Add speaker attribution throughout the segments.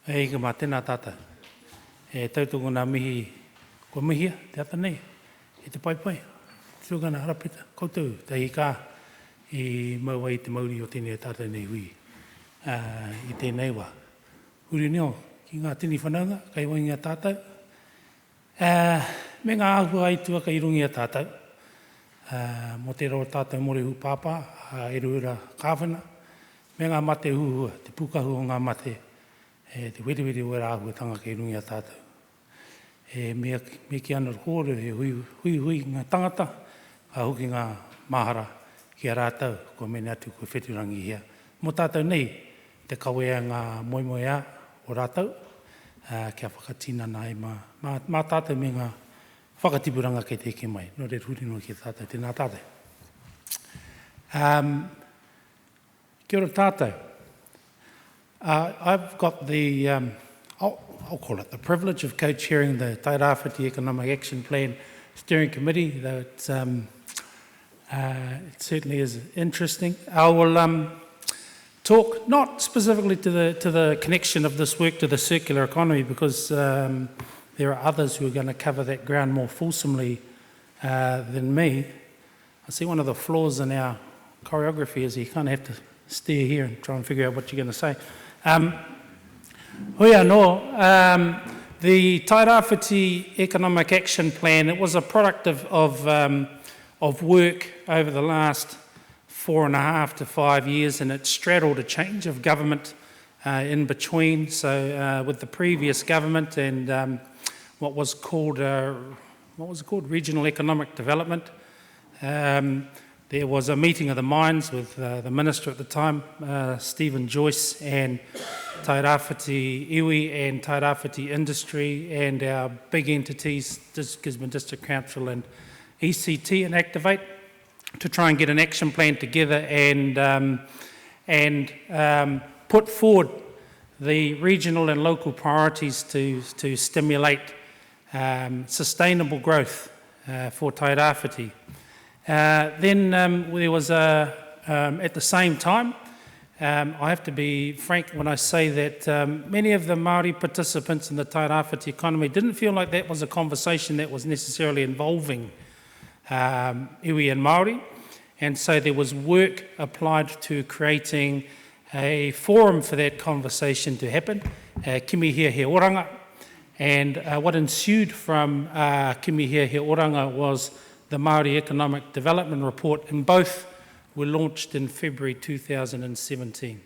Speaker 1: Hei ka mā tēnā tātou. E tautungu nā mihi, ko mihia, te ata nei, e te pai. Tūgana harapeta, koutou, te hika, i maua i te mauri o tēnei tātou nei hui. I tēnei wā. Huri neo, ki ngā tini whanaunga, kai wai ngā tātou. Me ngā ahua ai tuaka i rungi a tātou. Mo te roa tātou morehu pāpā, e ruira kāwhana. Me ngā mate huhua, te pukahu o ngā mate. Te wiri o era ahua tanga kei rungi a tātou. Me ki ana kōre, hui ngā tangata, ka hoki ngā mahara ki a rātou, ko mene atu koe wheturangi hia. Mo tātou nei, te kawea ngā moimoia o rātou, kia whakatina nai mā tātou me ngā whakatipuranga kei te eke mai. No re huri no ki tātou, tēnā tātou. Kia ora tātou. I've got the, I'll call it the privilege of co-chairing the Tairāwhiti Economic Action Plan Steering Committee, though it certainly is interesting. I will talk not specifically to the connection of this work to the circular economy, because there are others who are going to cover that ground more fulsomely than me. I see one of the flaws in our choreography is you kind of have to steer here and try and figure out what you're going to say. Hoi anō, the Tairāwhiti Economic Action Plan, it was a product of work over the last 4.5 to 5 years, and it straddled a change of government in between. So with the previous government and what was called regional economic development, there was a meeting of the minds with the minister at the time, Stephen Joyce, and Tairāwhiti Iwi and Tairāwhiti Industry, and our big entities, Gisborne District Council and ECT and Activate, to try and get an action plan together and put forward the regional and local priorities to stimulate sustainable growth for Tairāwhiti. Then there was at the same time, I have to be frank when I say that many of the Māori participants in the Tairāwhiti economy didn't feel like that was a conversation that was necessarily involving iwi and Māori, and so there was work applied to creating a forum for that conversation to happen, Kimihia he Oranga, and what ensued from Kimihia he Oranga was the Māori Economic Development Report, and both were launched in February 2017.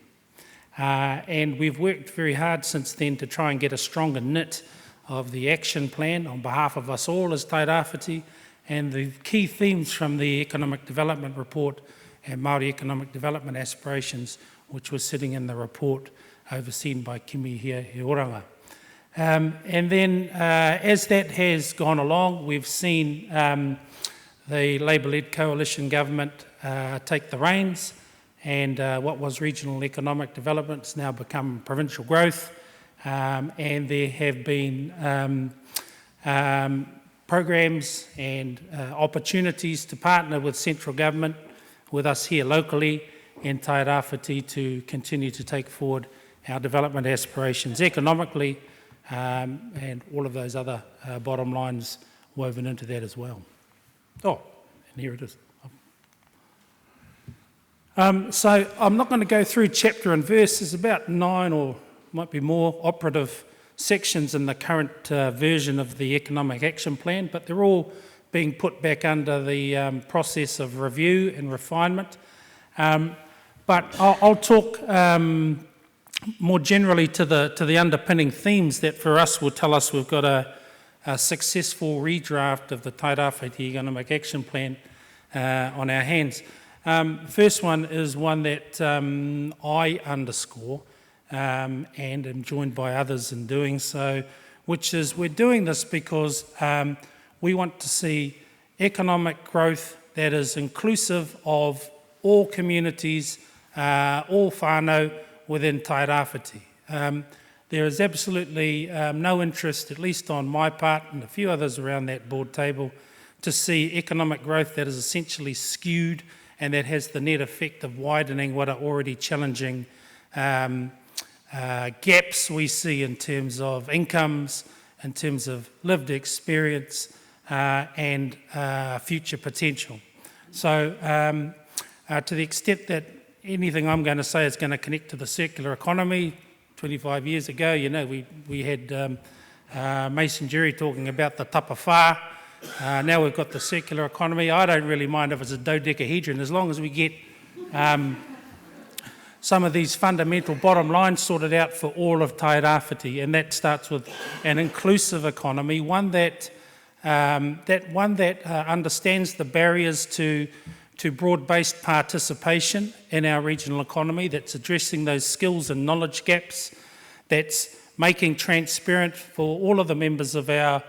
Speaker 1: And we've worked very hard since then to try and get a stronger knit of the action plan on behalf of us all as Tairāwhiti, and the key themes from the Economic Development Report and Māori Economic Development Aspirations, which was sitting in the report overseen by Kimihia he Oranga. And then as that has gone along, we've seen the Labour-led coalition government take the reins, and what was regional economic development has now become provincial growth, and there have been programs and opportunities to partner with central government, with us here locally in Tairāwhiti, to continue to take forward our development aspirations economically, and all of those other bottom lines woven into that as well. Oh, and here it is. So I'm not going to go through chapter and verse. There's about 9 or might be more operative sections in the current version of the Economic Action Plan, but they're all being put back under the process of review and refinement. But I'll talk more generally to the underpinning themes that for us will tell us we've got a successful redraft of the Tairāwhiti Economic Action Plan on our hands. First one is one that I underscore and am joined by others in doing so, which is we're doing this because we want to see economic growth that is inclusive of all communities, all whānau within Tairāwhiti. There is absolutely no interest, at least on my part and a few others around that board table, to see economic growth that is essentially skewed and that has the net effect of widening what are already challenging gaps we see in terms of incomes, in terms of lived experience and future potential. So to the extent that anything I'm going to say is going to connect to the circular economy, 25 years ago, you know, we had Mason Jerry talking about the tapawhā. Now we've got the circular economy. I don't really mind if it's a dodecahedron, as long as we get some of these fundamental bottom lines sorted out for all of Tairāwhiti, and that starts with an inclusive economy, one that understands the barriers to broad-based participation in our regional economy, that's addressing those skills and knowledge gaps, that's making transparent for all of the members of our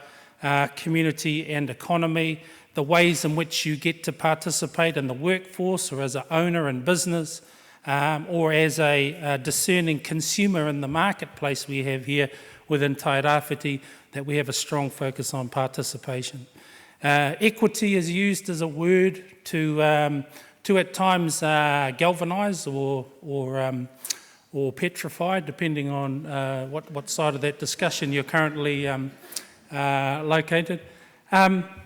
Speaker 1: community and economy the ways in which you get to participate in the workforce, or as an owner in business, or as a discerning consumer in the marketplace we have here within Tairāwhiti, that we have a strong focus on participation. Equity is used as a word to at times galvanise or petrify, depending on what side of that discussion you're currently located.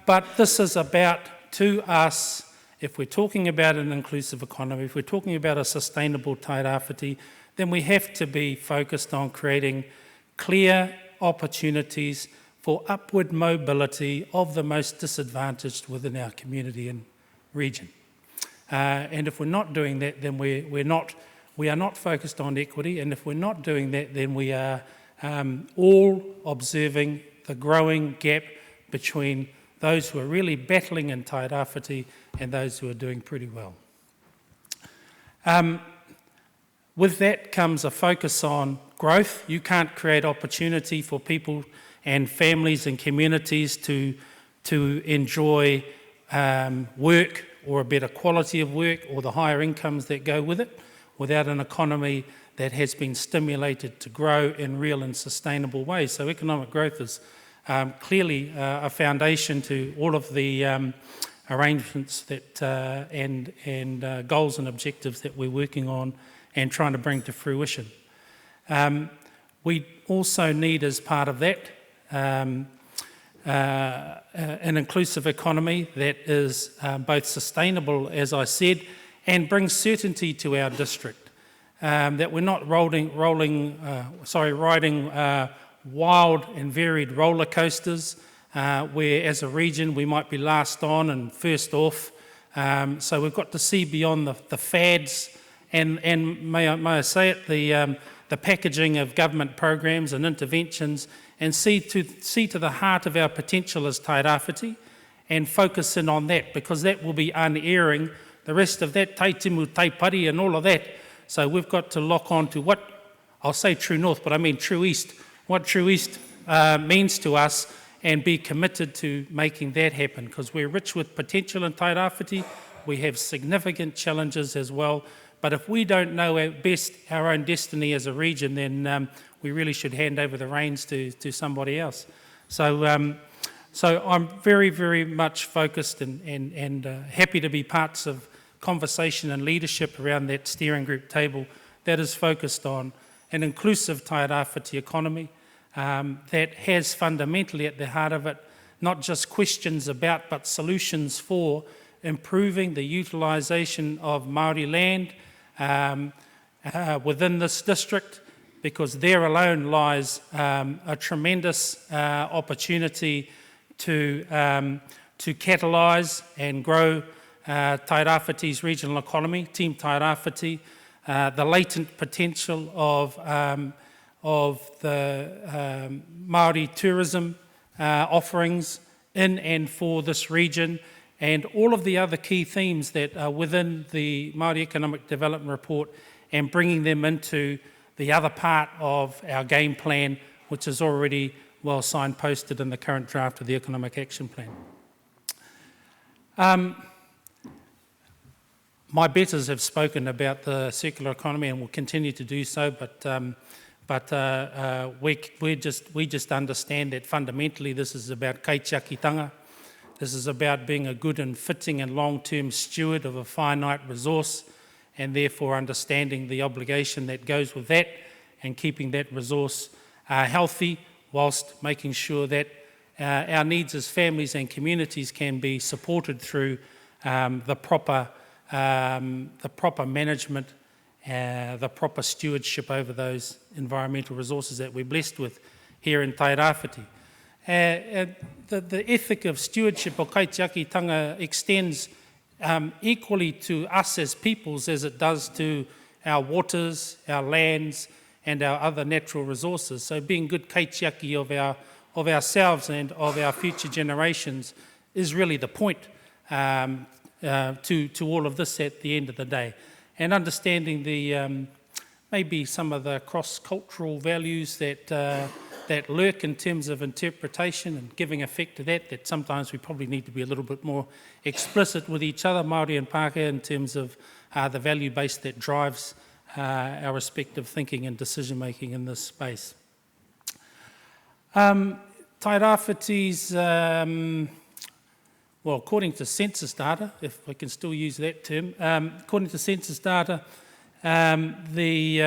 Speaker 1: But this is about, to us, if we're talking about an inclusive economy, if we're talking about a sustainable Tairāwhiti, then we have to be focused on creating clear opportunities for upward mobility of the most disadvantaged within our community and region. And if we're not doing that, then we are not focused on equity, and if we're not doing that, then we are all observing the growing gap between those who are really battling in Tairāwhiti and those who are doing pretty well. With that comes a focus on growth. You can't create opportunity for people and families and communities to enjoy work, or a better quality of work, or the higher incomes that go with it, without an economy that has been stimulated to grow in real and sustainable ways. So economic growth is clearly a foundation to all of the arrangements that and goals and objectives that we're working on and trying to bring to fruition. We also need, as part of that, an inclusive economy that is both sustainable, as I said, and brings certainty to our district. That we're not riding wild and varied roller coasters, where as a region we might be last on and first off. So we've got to see beyond the fads and may I say it, the packaging of government programs and interventions, and see to the heart of our potential as Tairāwhiti and focus in on that, because that will be unerring. The rest of that, taitimu, taipari and all of that. So we've got to lock on to what, I'll say true north, but I mean true east, what true east means to us, and be committed to making that happen, because we're rich with potential in Tairāwhiti. We have significant challenges as well, but if we don't know our own destiny as a region, then we really should hand over the reins to somebody else. So I'm very, very much focused and happy to be parts of conversation and leadership around that steering group table that is focused on an inclusive Tairāwhiti economy that has fundamentally at the heart of it not just questions about, but solutions for improving the utilisation of Māori land within this district, because there alone lies a tremendous opportunity to catalyse and grow Tairāwhiti's regional economy, Team Tairāwhiti, the latent potential of the Māori tourism offerings in and for this region, and all of the other key themes that are within the Māori Economic Development Report, and bringing them into the other part of our game plan, which is already well signposted in the current draft of the Economic Action Plan. My betters have spoken about the circular economy and will continue to do so, but we just understand that fundamentally this is about kaitiakitanga. This is about being a good and fitting and long-term steward of a finite resource, and therefore understanding the obligation that goes with that, and keeping that resource healthy, whilst making sure that our needs as families and communities can be supported through the proper management, the proper stewardship over those environmental resources that we're blessed with here in Tairāwhiti. The ethic of stewardship o kaitiakitanga extends equally to us as peoples as it does to our waters, our lands, and our other natural resources. So being good kaitiaki of ourselves and of our future generations is really the point to all of this at the end of the day. And understanding the maybe some of the cross-cultural values that lurk in terms of interpretation and giving effect to that sometimes we probably need to be a little bit more explicit with each other, Māori and Pākehā, in terms of the value base that drives our respective thinking and decision-making in this space. Tairāwhiti's, well, according to census data, if I can still use that term, according to census data, the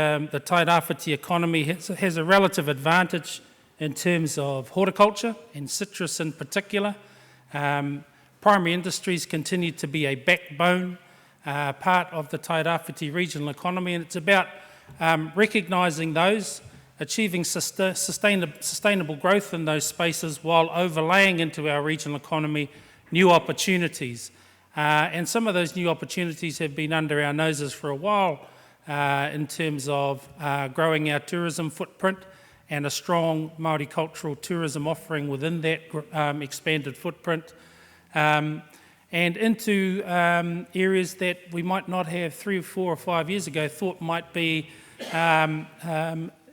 Speaker 1: Tairāwhiti economy has a relative advantage in terms of horticulture and citrus in particular. Primary industries continue to be a backbone part of the Tairāwhiti regional economy, and it's about recognising those, achieving sustainable growth in those spaces while overlaying into our regional economy new opportunities. And some of those new opportunities have been under our noses for a while in terms of growing our tourism footprint and a strong Māori cultural tourism offering within that expanded footprint, and into areas that we might not have 3 or 4 or 5 years ago thought might be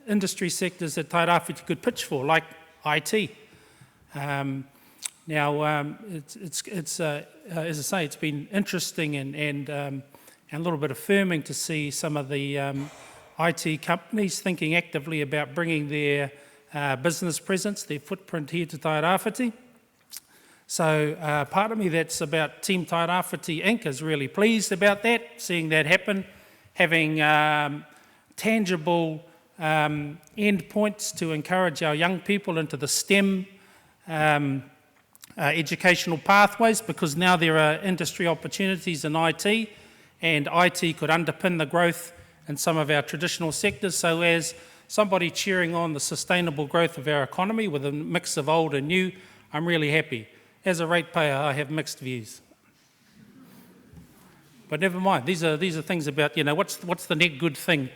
Speaker 1: industry sectors that Tairāwhiti could pitch for, like IT. Now, it's as I say, it's been interesting and a little bit affirming to see some of the IT companies thinking actively about bringing their business presence, their footprint here to Tairāwhiti. So part of me that's about Team Tairāwhiti Inc. is really pleased about that, seeing that happen, having tangible endpoints to encourage our young people into the STEM educational pathways, because now there are industry opportunities in IT, and IT could underpin the growth in some of our traditional sectors. So as somebody cheering on the sustainable growth of our economy with a mix of old and new, I'm really happy. As a ratepayer, I have mixed views. But never mind, these are things about, what's the net good thing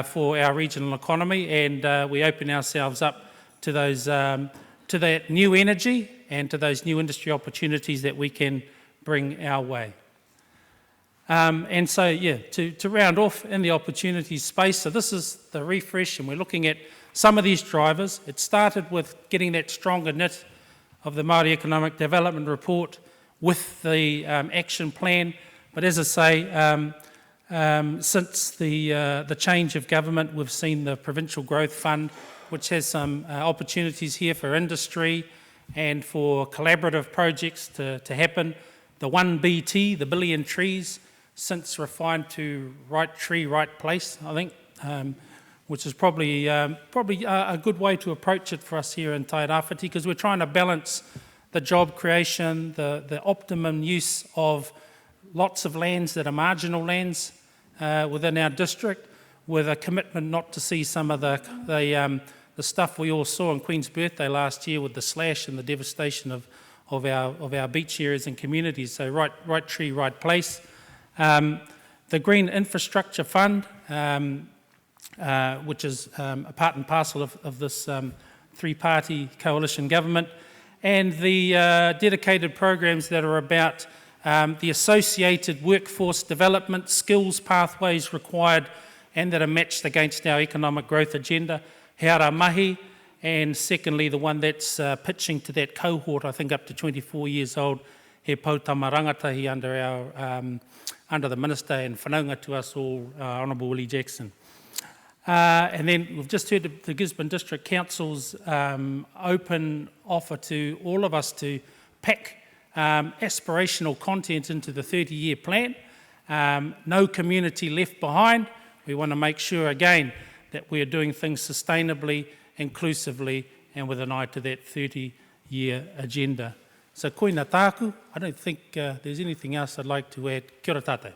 Speaker 1: for our regional economy, and we open ourselves up to those to that new energy and to those new industry opportunities that we can bring our way. And so, yeah, to round off in the opportunities space, so this is the refresh, and we're looking at some of these drivers. It started with getting that stronger knit of the Māori Economic Development Report with the action plan. But as I say, since the change of government, we've seen the Provincial Growth Fund, which has some opportunities here for industry and for collaborative projects to happen. The 1BT, the billion trees, since refined to right tree, right place, I think, which is probably a good way to approach it for us here in Tairāwhiti, because we're trying to balance the job creation, the optimum use of lots of lands that are marginal lands within our district, with a commitment not to see some of the stuff we all saw on Queen's Birthday last year with the slash and the devastation of our beach areas and communities. So right tree, right place. The Green Infrastructure Fund, which is a part and parcel of this three-party coalition government, and the dedicated programs that are about the associated workforce development, skills pathways required, and that are matched against our economic growth agenda, Herewini, and secondly, the one that's pitching to that cohort, I think up to 24 years old, He Pautama Rangatahi under the Minister and whanaunga to us all, Honourable Willie Jackson. And then we've just heard the Gisborne District Council's open offer to all of us to pack aspirational content into the 30-year plan. No community left behind. We want to make sure, again, that we are doing things sustainably, inclusively, and with an eye to that 30-year agenda. So koina tāku, I don't think there's anything else I'd like to add. Kia ora tātou.